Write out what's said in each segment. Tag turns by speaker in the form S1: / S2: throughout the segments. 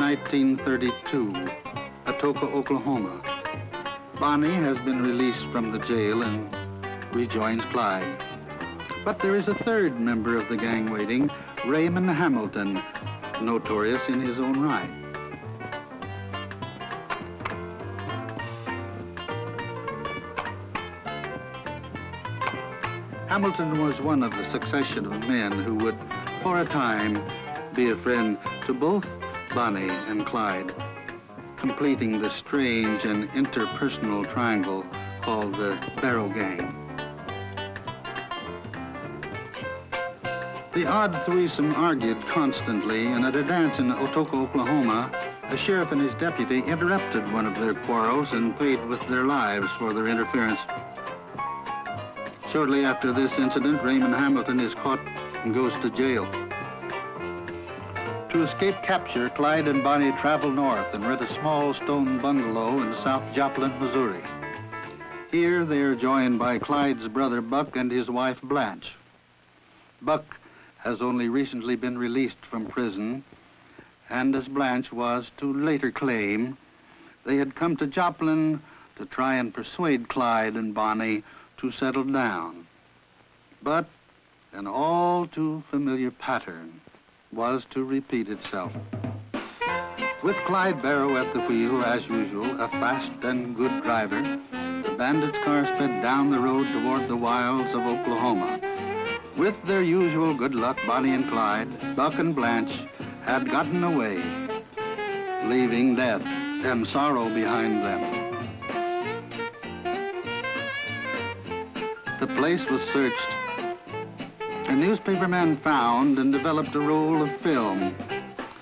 S1: 1932, Atoka, Oklahoma. Bonnie has been released from the jail and rejoins Clyde. But there is a third member of the gang waiting, Raymond Hamilton, notorious in his own right. Hamilton was one of the succession of men who would, for a time, be a friend to both Bonnie and Clyde, completing the strange and interpersonal triangle called the Barrow Gang. The odd threesome argued constantly, and at a dance in Atoka, Oklahoma, the sheriff and his deputy interrupted one of their quarrels and paid with their lives for their interference. Shortly after this incident, Raymond Hamilton is caught and goes to jail. To escape capture, Clyde and Bonnie travel north and rent a small stone bungalow in South Joplin, Missouri. Here they are joined by Clyde's brother Buck and his wife Blanche. Buck has only recently been released from prison, and as Blanche was to later claim, they had come to Joplin to try and persuade Clyde and Bonnie to settle down. But an all too familiar pattern was to repeat itself. With Clyde Barrow at the wheel, as usual, a fast and good driver, the bandits' car sped down the road toward the wilds of Oklahoma. With their usual good luck, Bonnie and Clyde, Buck and Blanche, had gotten away, leaving death and sorrow behind them. The place was searched. A newspaperman found and developed a roll of film.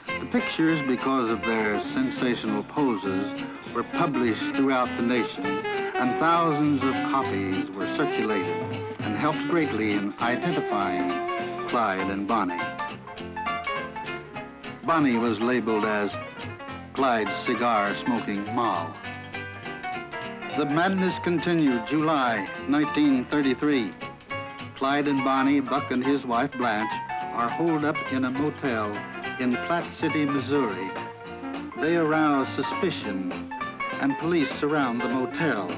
S1: The pictures, because of their sensational poses, were published throughout the nation, and thousands of copies were circulated and helped greatly in identifying Clyde and Bonnie. Bonnie was labeled as Clyde's cigar-smoking moll. The madness continued. July 1933. Clyde and Bonnie, Buck and his wife Blanche, are holed up in a motel in Platte City, Missouri. They arouse suspicion, and police surround the motel.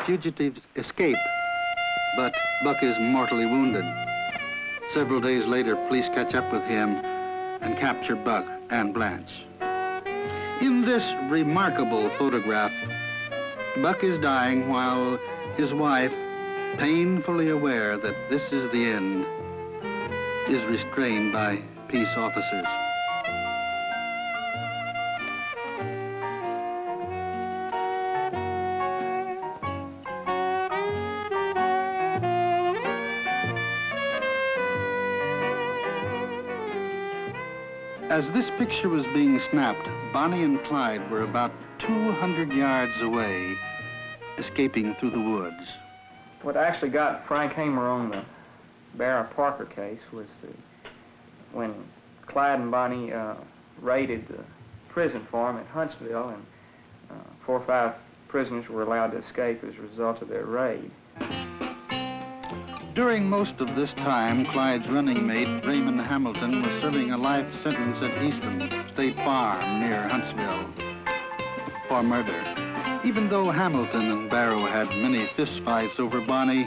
S1: Fugitives escape, but Buck is mortally wounded. Several days later, police catch up with him and capture Buck and Blanche. In this remarkable photograph, Buck is dying while his wife, painfully aware that this is the end, is restrained by peace officers. As this picture was being snapped, Bonnie and Clyde were about 200 yards away, escaping through the woods.
S2: What actually got Frank Hamer on the Barrow Parker case was when Clyde and Bonnie raided the prison farm at Huntsville, and 4 or 5 prisoners were allowed to escape as a result of their raid.
S1: During most of this time, Clyde's running mate, Raymond Hamilton, was serving a life sentence at Easton State Farm near Huntsville for murder. Even though Hamilton and Barrow had many fistfights over Bonnie,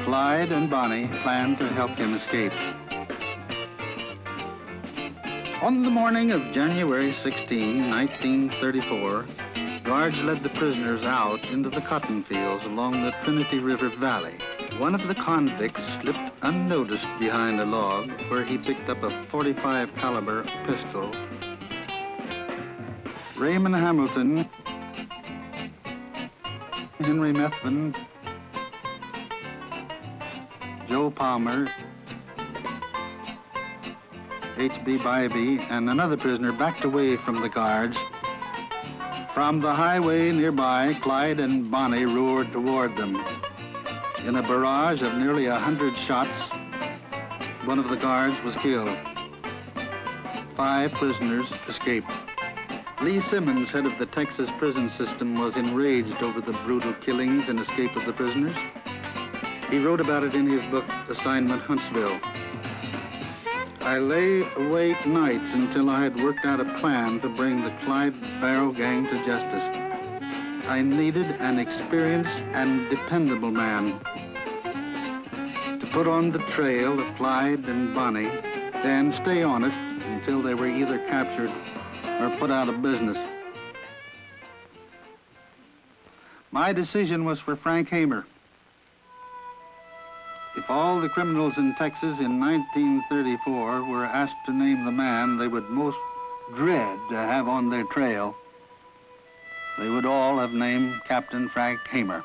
S1: Clyde and Bonnie planned to help him escape. On the morning of January 16, 1934, guards led the prisoners out into the cotton fields along the Trinity River Valley. One of the convicts slipped unnoticed behind a log where he picked up a .45 caliber pistol. Raymond Hamilton, Henry Methvin, Joe Palmer, H.B. Bybee, and another prisoner backed away from the guards. From the highway nearby, Clyde and Bonnie roared toward them. In a barrage of nearly 100 shots, one of the guards was killed. 5 prisoners escaped. Lee Simmons, head of the Texas prison system, was enraged over the brutal killings and escape of the prisoners. He wrote about it in his book, Assignment Huntsville. I lay awake nights until I had worked out a plan to bring the Clyde Barrow gang to justice. I needed an experienced and dependable man to put on the trail of Clyde and Bonnie and stay on it until they were either captured or put out of business. My decision was for Frank Hamer. If all the criminals in Texas in 1934 were asked to name the man they would most dread to have on their trail, they would all have named Captain Frank Hamer.